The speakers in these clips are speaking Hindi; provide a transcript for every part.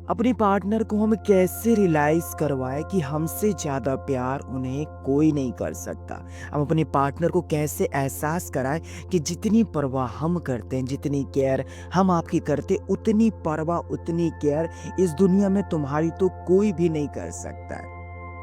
अपने पार्टनर को हम कैसे रियलाइज करवाएं कि हमसे ज़्यादा प्यार उन्हें कोई नहीं कर सकता। हम अपने पार्टनर को कैसे एहसास कराएं कि जितनी परवाह हम करते हैं, जितनी केयर हम आपकी करते, उतनी परवाह, उतनी केयर इस दुनिया में तुम्हारी तो कोई भी नहीं कर सकता है।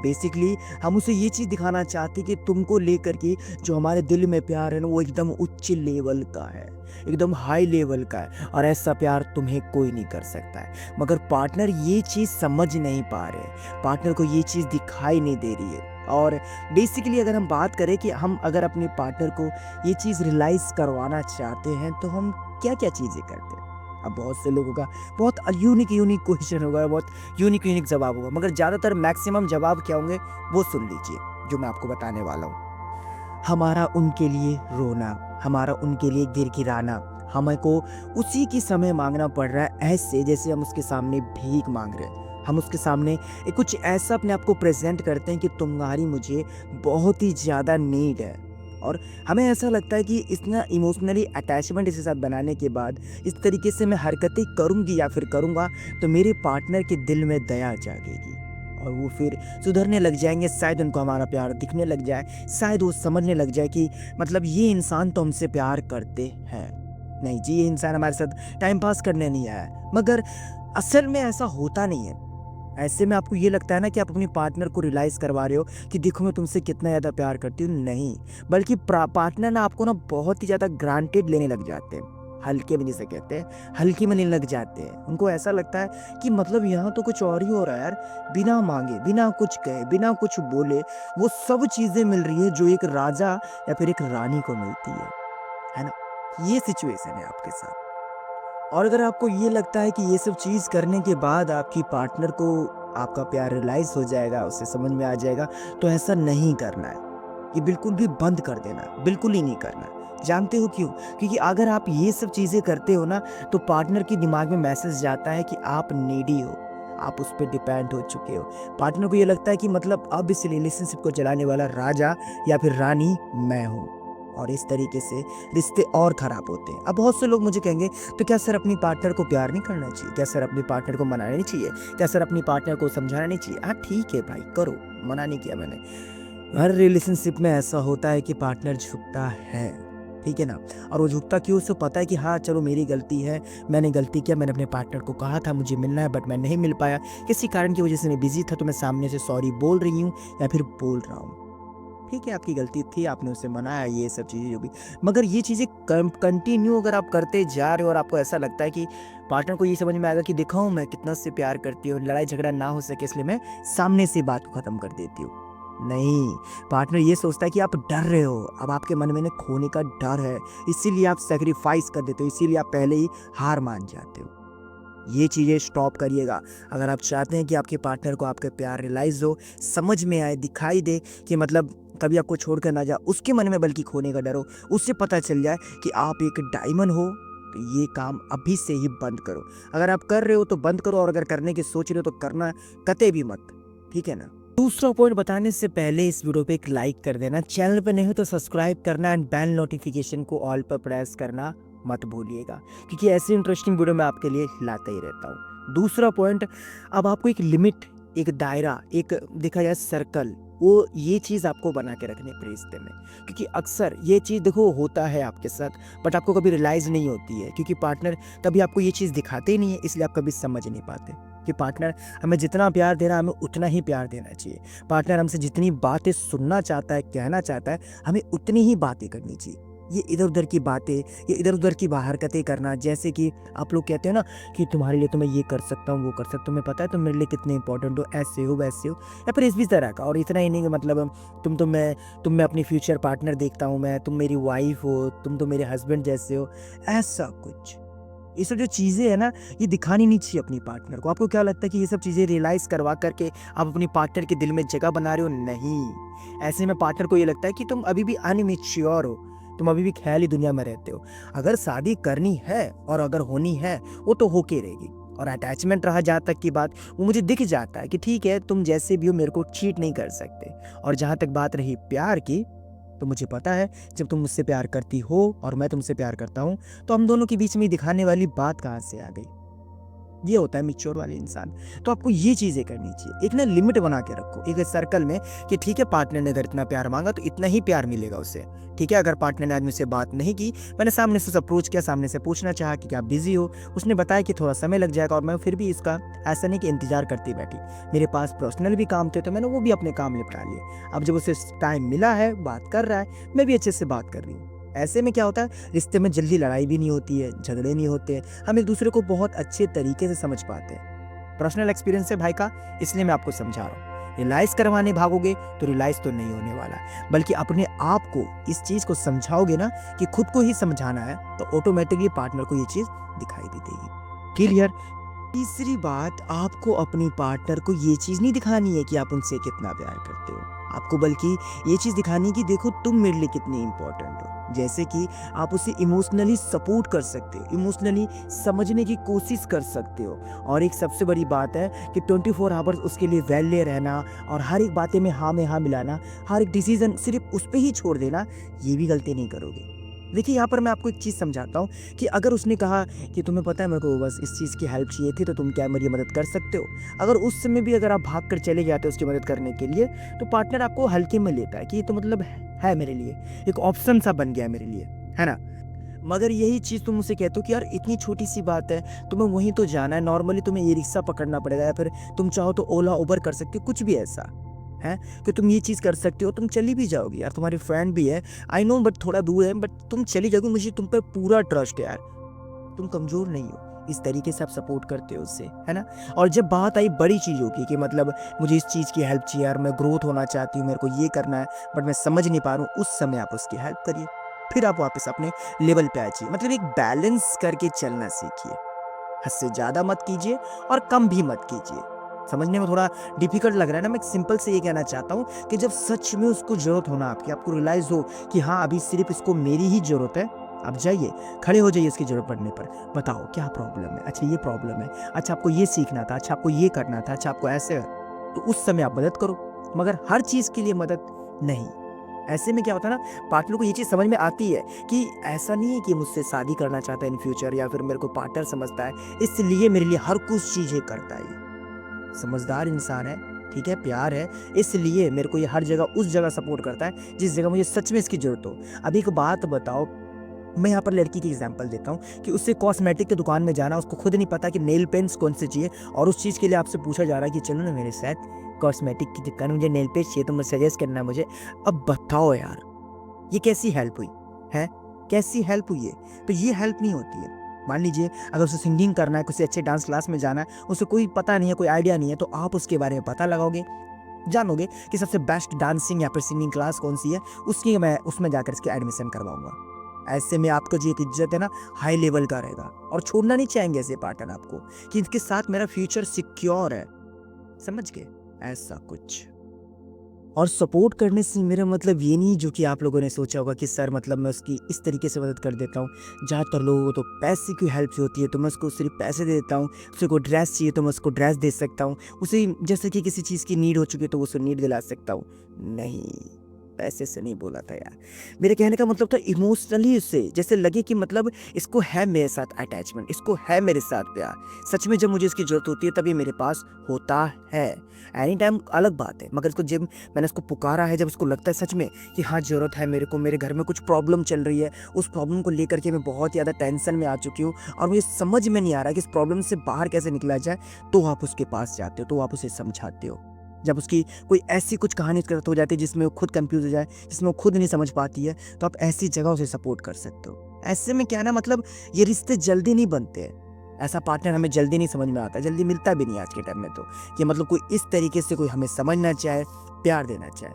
बेसिकली हम उसे ये चीज़ दिखाना चाहते कि तुमको लेकर के जो हमारे दिल में प्यार है ना, वो एकदम उच्च लेवल का है, एकदम हाई लेवल का है, और ऐसा प्यार तुम्हें कोई नहीं कर सकता है। मगर पार्टनर ये चीज़ समझ नहीं पा रहे, पार्टनर को ये चीज़ दिखाई नहीं दे रही है। और बेसिकली अगर हम बात करें कि हम अगर अपने पार्टनर को ये चीज़ रियलाइज़ करवाना चाहते हैं तो हम क्या क्या चीज़ें करते हैं। अब बहुत से लोगों का बहुत यूनिक यूनिक क्वेश्चन होगा, बहुत यूनिक यूनिक जवाब होगा, मगर ज़्यादातर मैक्सिमम जवाब क्या होंगे वो सुन लीजिए जो मैं आपको बताने वाला हूँ। हमारा उनके लिए रोना, हमारा उनके लिए गिड़गिड़ाना, हमको उसी की समय मांगना पड़ रहा है, ऐसे जैसे हम उसके सामने भीख मांग रहे हैं। हम उसके सामने कुछ ऐसा अपने आप को प्रेजेंट करते हैं कि तुम्हारी मुझे बहुत ही ज़्यादा नीड है। और हमें ऐसा लगता है कि इतना इमोशनली अटैचमेंट इसके साथ बनाने के बाद इस तरीके से मैं हरकतें करूँगी या फिर करूँगा तो मेरे पार्टनर के दिल में दया जागेगी और वो फिर सुधरने लग जाएँगे। शायद उनको हमारा प्यार दिखने लग जाए, शायद वो समझने लग जाए कि मतलब ये इंसान तो हमसे प्यार करते हैं। नहीं जी, ये इंसान हमारे साथ टाइम पास करने नहीं आया है। मगर असल में ऐसा होता नहीं है। ऐसे में आपको ये लगता है ना कि आप अपने पार्टनर को रियलाइज़ करवा रहे हो कि देखो मैं तुमसे कितना ज़्यादा प्यार करती हूँ, नहीं। बल्कि पार्टनर ना आपको ना बहुत ही ज़्यादा ग्रांटेड लेने लग जाते हैं। हल्के में जिसे कहते हैं, हल्के में लेने लग जाते हैं। उनको ऐसा लगता है कि मतलब यहाँ तो कुछ और ही हो रहा है यार। बिना माँगे, बिना कुछ कहे, बिना कुछ बोले वो सब चीज़ें मिल रही है जो एक राजा या फिर एक रानी को मिलती है ना? ये सिचुएशन है आपके साथ। और अगर आपको ये लगता है कि ये सब चीज़ करने के बाद आपकी पार्टनर को आपका प्यार रियलाइज़ हो जाएगा, उसे समझ में आ जाएगा, तो ऐसा नहीं करना है। ये बिल्कुल भी बंद कर देना है, बिल्कुल ही नहीं करना है। जानते हो क्यों? क्योंकि अगर आप ये सब चीज़ें करते हो ना, तो पार्टनर के दिमाग में मैसेज जाता है कि आप नीडी हो, आप उस पे डिपेंड हो चुके हो। पार्टनर को ये लगता है कि मतलब अब इस रिलेशनशिप को चलाने वाला राजा या फिर रानी मैं हूँ। और इस तरीके से रिश्ते और ख़राब होते हैं। अब बहुत से लोग मुझे कहेंगे, तो क्या सर अपनी पार्टनर को प्यार नहीं करना चाहिए? क्या सर अपने पार्टनर को मनाना नहीं चाहिए? क्या सर अपनी पार्टनर को समझाना नहीं चाहिए? हाँ, ठीक है भाई, करो, मना नहीं किया मैंने। हर रिलेशनशिप में ऐसा होता है कि पार्टनर झुकता है, ठीक है ना? और वो झुकता क्यों? उसे पता है कि हाँ, चलो मेरी गलती है, मैंने गलती किया, मैंने अपने पार्टनर को कहा था मुझे मिलना है बट मैं नहीं मिल पाया। किसी कारण की वजह से मैं बिज़ी था तो मैं सामने से सॉरी बोल रही हूँ या फिर बोल रहा हूँ। ठीक है, आपकी गलती थी, आपने उसे मनाया, ये सब चीज़ें जो भी। मगर ये चीज़ें कंटिन्यू अगर आप करते जा रहे हो और आपको ऐसा लगता है कि पार्टनर को ये समझ में आएगा कि दिखाऊँ मैं कितना उससे प्यार करती हूँ, लड़ाई झगड़ा ना हो सके इसलिए मैं सामने से बात को ख़त्म कर देती हूँ। नहीं, पार्टनर ये सोचता है कि आप डर रहे हो, अब आपके मन में ना खोने का डर है, इसीलिए आप सैक्रिफाइस कर देते हो, इसीलिए आप पहले ही हार मान जाते हो। ये चीज़ें स्टॉप करिएगा। अगर आप चाहते हैं कि आपके पार्टनर को आपका प्यार रियलाइज़ हो, समझ में आए, दिखाई दे कि मतलब कभी आपको छोड़ कर ना जाए, उसके मन में बल्कि खोने का डर हो, उससे पता चल जाए कि आप एक डायमंड हो, तो ये काम अभी से ही बंद करो। अगर आप कर रहे हो तो बंद करो और अगर करने की सोच रहे हो तो करना कतई भी मत, ठीक है ना? दूसरा पॉइंट बताने से पहले इस वीडियो पे एक लाइक कर देना, चैनल पे नहीं हो तो सब्सक्राइब करना एंड बेल नोटिफिकेशन को ऑल पर प्रेस करना मत भूलिएगा, क्योंकि ऐसी इंटरेस्टिंग वीडियो मैं आपके लिए लाता ही रहता हूँ। दूसरा पॉइंट, अब आपको एक लिमिट, एक दायरा, एक देखा जाए सर्कल, वो ये चीज़ आपको बना के रखनी है रिश्ते में, क्योंकि अक्सर ये चीज़ देखो होता है आपके साथ बट आपको कभी रियलाइज़ नहीं होती है, क्योंकि पार्टनर कभी आपको ये चीज़ दिखाते ही नहीं है, इसलिए आप कभी समझ नहीं पाते कि पार्टनर हमें जितना प्यार दे रहा है हमें उतना ही प्यार देना चाहिए। पार्टनर हमसे जितनी बातें सुनना चाहता है, कहना चाहता है, हमें उतनी ही बातें करनी चाहिए। ये इधर-उधर की बातें, ये इधर-उधर की हरकतें करना, जैसे कि आप लोग कहते हो ना कि तुम्हारे लिए तो मैं ये कर सकता हूँ, वो कर सकता हूँ, तुम्हें पता है तुम मेरे लिए कितने इंपॉर्टेंट हो, ऐसे हो, वैसे हो, या फिर इस भी तरह का। और इतना ही नहीं कि मतलब तुम में अपनी फ्यूचर पार्टनर देखता हूँ मैं, तुम मेरी वाइफ़ हो, तुम तो मेरे हस्बैंड जैसे हो, ऐसा कुछ। ये सब जो चीज़ें हैं ना, ये दिखानी नहीं चाहिए अपनी पार्टनर को। आपको क्या लगता है कि ये सब चीज़ें रियलाइज़ करवा कर के आप अपनी पार्टनर के दिल में जगह बना रहे हो? नहीं। ऐसे में पार्टनर को ये लगता है कि तुम अभी भी अनमैच्योर हो, तुम अभी भी ख़याली दुनिया में रहते हो। अगर शादी करनी है और अगर होनी है, वो तो होके रहेगी। और अटैचमेंट रहा जहाँ तक की बात, वो मुझे दिख जाता है कि ठीक है, तुम जैसे भी हो मेरे को चीट नहीं कर सकते। और जहाँ तक बात रही प्यार की, तो मुझे पता है जब तुम मुझसे प्यार करती हो और मैं तुमसे प्यार करता हूँ, तो हम दोनों के बीच में दिखाने वाली बात कहाँ से आ गई? ये होता है मैच्योर वाले इंसान। तो आपको ये चीज़ें करनी चाहिए। एक ना लिमिट बना के रखो एक सर्कल में कि ठीक है, पार्टनर ने अगर इतना प्यार माँगा तो इतना ही प्यार मिलेगा उसे। ठीक है, अगर पार्टनर ने आज मुझसे बात नहीं की, मैंने सामने से उसे अप्रोच किया, सामने से पूछना चाहा कि क्या आप बिज़ी हो? उसने बताया कि थोड़ा समय लग जाएगा, और मैं फिर भी इसका ऐसा नहीं कि इंतज़ार करती बैठी। मेरे पास पर्सनल भी काम थे, तो मैंने वो भी अपने काम निपटा लिए। अब जब उसे टाइम मिला है, बात कर रहा है, मैं भी अच्छे से बात कर रही हूँ। ऐसे में क्या होता है, रिश्ते में जल्दी लड़ाई भी नहीं होती है, झगड़े नहीं होते हैं, हम एक दूसरे को बहुत अच्छे तरीके से समझ पाते हैं। पर्सनल एक्सपीरियंस है भाई का, इसलिए मैं आपको समझा रहा हूँ। रियलाइज़ करवाने भागोगे तो रियलाइज़ तो नहीं होने वाला, बल्कि अपने आप को इस चीज़ को समझाओगे ना कि खुद को ही समझाना है, तो ऑटोमेटिकली पार्टनर को ये चीज़ दिखाई भी देगी। क्लियर? तीसरी बात, आपको अपनी पार्टनर को ये चीज़ नहीं दिखानी है कि आप उनसे कितना प्यार करते हो। आपको बल्कि ये चीज़ दिखानी है कि देखो तुम मेरे लिए कितनी इम्पोर्टेंट हो। जैसे कि आप उसे इमोशनली सपोर्ट कर सकते हो, इमोशनली समझने की कोशिश कर सकते हो। और एक सबसे बड़ी बात है कि 24 आवर्स उसके लिए वैल्यू रहना और हर एक बातें में हाँ मिलाना, हर एक डिसीज़न सिर्फ़ उस पे ही छोड़ देना, ये भी गलती नहीं करोगे। देखिए, यहाँ पर मैं आपको एक चीज़ समझाता हूँ कि अगर उसने कहा कि तुम्हें पता है मेरे को बस इस चीज़ की हेल्प चाहिए थी, तो तुम क्या मेरी मदद कर सकते हो? अगर उस समय भी अगर आप भाग कर चले जाते हो उसकी मदद करने के लिए, तो पार्टनर आपको हल्के में लेता है कि ये तो मतलब है मेरे लिए, एक ऑप्शन सा बन गया है मेरे लिए, है ना? मगर यही चीज़ तुम उसे कहते हो कि यार इतनी छोटी-सी बात है, तुम्हें वहीं तो जाना है, नॉर्मली तुम्हें ये रिक्शा पकड़ना पड़ेगा या फिर तुम चाहो तो ओला, उबर कर सकते हो, कुछ भी ऐसा, हैं? कि तुम ये चीज़ कर सकते हो, तुम चली भी जाओगी यार, तुम्हारी फ्रेंड भी है, आई नो बट थोड़ा दूर है, बट तुम चली जाओगी, मुझे तुम पे पूरा ट्रस्ट है यार, तुम कमज़ोर नहीं हो। इस तरीके से आप सपोर्ट करते हो उससे, है ना? और जब बात आई बड़ी चीज़ों की कि मतलब मुझे इस चीज़ की हेल्प चाहिए यार, मैं ग्रोथ होना चाहती हूँ, मेरे को ये करना है, बट मैं समझ नहीं पा रहा हूँ, उस समय आप उसकी हेल्प करिए। फिर आप वापस अपने लेवल पे आ जाइए। मतलब एक बैलेंस करके चलना सीखिए। हद से ज़्यादा मत कीजिए और कम भी मत कीजिए। समझने में थोड़ा डिफ़िकल्ट लग रहा है ना? मैं एक सिंपल से ये कहना चाहता हूँ कि जब सच में उसको ज़रूरत हो ना आपकी, आपको रियलाइज़ हो कि हाँ, अभी सिर्फ़ इसको मेरी ही ज़रूरत है, आप जाइए, खड़े हो जाइए इसकी ज़रूरत पड़ने पर। बताओ क्या प्रॉब्लम है? अच्छा ये प्रॉब्लम है। अच्छा आपको ये सीखना था, अच्छा आपको ये करना था, अच्छा आपको ऐसे है। तो उस समय आप मदद करो, मगर हर चीज़ के लिए मदद नहीं। ऐसे में क्या होता है ना, पार्टनर को ये चीज़ समझ में आती है कि ऐसा नहीं है कि मुझसे शादी करना चाहता है इन फ्यूचर या फिर मेरे को पार्टनर समझता है, इसलिए मेरे लिए हर कुछ चीज़ें करता है ये। समझदार इंसान है, ठीक है, प्यार है, इसलिए मेरे को ये हर जगह उस जगह सपोर्ट करता है, जिस जगह मुझे सच में इसकी ज़रूरत हो। अब एक बात बताओ, मैं यहाँ पर लड़की की एग्ज़ाम्पल देता हूँ कि उससे कॉस्मेटिक की दुकान में जाना, उसको खुद नहीं पता कि नेल पेंट्स कौन से चाहिए और उस चीज़ के लिए आपसे पूछा जा रहा है कि चलो ना मेरे साथ कॉस्मेटिक की दुकान, मुझे नेल पेंट चाहिए, तो मुझे सजेस्ट करना मुझे। अब बताओ यार, ये कैसी हेल्प हुई? हैं? कैसी हेल्प हुई ये? तो ये हेल्प नहीं होती है। मान लीजिए अगर उसे सिंगिंग करना है, किसी अच्छे डांस क्लास में जाना है, उसे कोई पता नहीं है, कोई आइडिया नहीं है, तो आप उसके बारे में पता लगाओगे, जानोगे कि सबसे बेस्ट डांसिंग या फिर सिंगिंग क्लास कौन-सी है, उसकी मैं उसमें जाकर इसकी एडमिशन करवाऊँगा। ऐसे में आपका जो एक इज़्ज़त है ना, हाई लेवल का रहेगा और छोड़ना नहीं चाहेंगे ऐसे पार्टनर आपको कि इनके साथ मेरा फ्यूचर सिक्योर है। समझ गए? ऐसा कुछ। और सपोर्ट करने से मेरा मतलब ये नहीं जो कि आप लोगों ने सोचा होगा कि सर मतलब मैं उसकी इस तरीके से मदद कर देता हूँ। ज़्यादातर लोगों को तो पैसे की हेल्प से होती है, तो मैं उसको सिर्फ़ पैसे दे देता हूँ। उसे कोई ड्रेस चाहिए तो मैं उसको ड्रेस दे सकता हूँ। उसे जैसे कि किसी चीज़ की नीड हो चुकी है तो उसे नीड दिला सकता हूँ। नहीं, पैसे से नहीं बोला था यार। मेरे कहने का मतलब था इमोशनली उससे जैसे लगे कि मतलब इसको है मेरे साथ अटैचमेंट, इसको है मेरे साथ प्यार। सच में जब मुझे इसकी ज़रूरत होती है तब ये मेरे पास होता है। एनी टाइम अलग बात है, मगर इसको जब मैंने उसको पुकारा है, जब उसको लगता है सच में कि हाँ ज़रूरत है मेरे को, मेरे घर में कुछ प्रॉब्लम चल रही है, उस प्रॉब्लम को लेकर के मैं बहुत ज़्यादा टेंशन में आ चुकी हूँ और मुझे समझ में नहीं आ रहा कि इस प्रॉब्लम से बाहर कैसे निकला जाए, तो आप उसके पास जाते हो, तो आप उसे समझाते हो। जब उसकी कोई ऐसी कुछ कहानी उसके साथ हो जाती है जिसमें वो खुद कंफ्यूज हो जाए, जिसमें वो खुद नहीं समझ पाती है, तो आप ऐसी जगह उसे सपोर्ट कर सकते हो। ऐसे में क्या है ना, मतलब ये रिश्ते जल्दी नहीं बनते हैं। ऐसा पार्टनर हमें जल्दी नहीं समझ में आता, जल्दी मिलता भी नहीं आज के टाइम में तो, कि मतलब कोई इस तरीके से कोई हमें समझना चाहे, प्यार देना चाहे।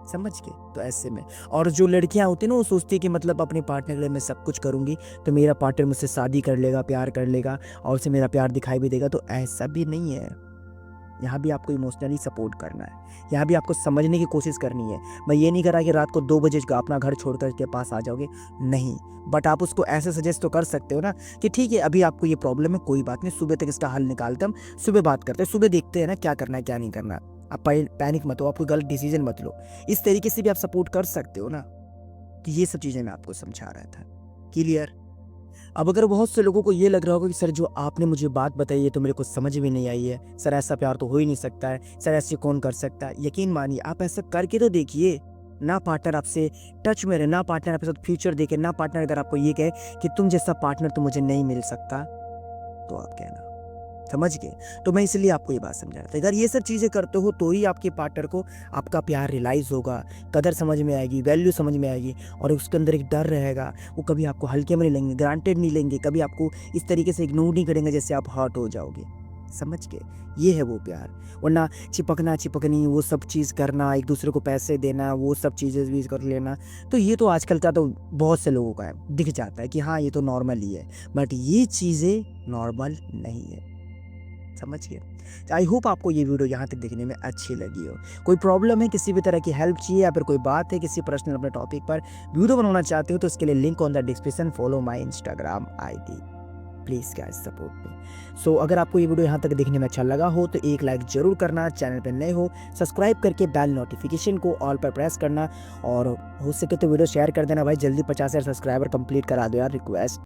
समझ गए? तो ऐसे में और जो लड़कियाँ होती हैं ना, वो सोचती है कि मतलब अपने पार्टनर के लिए मैं सब कुछ करूँगी, तो मेरा पार्टनर मुझसे शादी कर लेगा, प्यार कर लेगा और उसे मेरा प्यार दिखाई भी देगा, तो ऐसा भी नहीं है। यहाँ भी आपको इमोशनली सपोर्ट करना है, यहाँ भी आपको समझने की कोशिश करनी है। मैं ये नहीं कह रहा कि रात को 2 बजे अपना घर छोड़कर इसके पास आ जाओगे, नहीं। बट आप उसको ऐसे सजेस्ट तो कर सकते हो ना कि ठीक है अभी आपको ये प्रॉब्लम है, कोई बात नहीं, सुबह तक इसका हल निकालते हम, सुबह बात करते हैं, सुबह देखते हैं ना क्या करना है क्या नहीं करना। आप पैनिक मत हो, आप कोई गलत डिसीजन मत लो। इस तरीके से भी आप सपोर्ट कर सकते हो ना, कि ये सब चीज़ें मैं आपको समझा रहा था। क्लियर? अब अगर बहुत से लोगों को ये लग रहा होगा कि सर जो आपने मुझे बात बताई है तो मेरे को समझ में नहीं आई है, सर ऐसा प्यार तो हो ही नहीं सकता है, सर ऐसे कौन कर सकता है? यकीन मानिए आप ऐसा करके तो देखिए। ना पार्टनर आपसे टच में रहे, ना पार्टनर आपके साथ फ्यूचर देखे, ना पार्टनर अगर आपको ये कहे कि तुम जैसा पार्टनर तो मुझे नहीं मिल सकता, तो आप कहना, समझ गए? तो मैं इसलिए आपको ये बात समझा रहा था। अगर ये सब चीज़ें करते हो तो ही आपके पार्टनर को आपका प्यार रियलाइज़ होगा, कदर समझ में आएगी, वैल्यू समझ में आएगी और उसके अंदर एक डर रहेगा। वो कभी आपको हल्के में नहीं लेंगे, ग्रांटेड नहीं लेंगे, कभी आपको इस तरीके से इग्नोर नहीं करेंगे जैसे आप हर्ट हो जाओगे। समझ गए? ये है वो प्यार। वरना चिपकनी, वो सब चीज़ करना, एक दूसरे को पैसे देना, वो सब चीज़ें भी कर लेना, तो ये तो आजकल का तो बहुत से लोगों का है, दिख जाता है कि हाँ, ये तो नॉर्मल ही है। बट ये चीज़ें नॉर्मल नहीं है। समझ गए? आई होप आपको ये वीडियो यहाँ तक देखने में अच्छी लगी हो। कोई प्रॉब्लम है, किसी भी तरह की हेल्प चाहिए या फिर कोई बात है किसी पर्सनल अपने टॉपिक पर वीडियो बनवाना चाहते हो तो इसके लिए link on the description, follow my Instagram ID. Please guys support me. So अगर आपको ये वीडियो यहाँ तक देखने में अच्छा लगा हो तो एक लाइक ज़रूर करना, चैनल पर नए हो सब्सक्राइब करके बेल नोटिफिकेशन को ऑल पर प्रेस करना और हो सके तो वीडियो शेयर कर देना भाई, जल्दी 50,000 सब्सक्राइबर कंप्लीट करा दो यार, रिक्वेस्ट।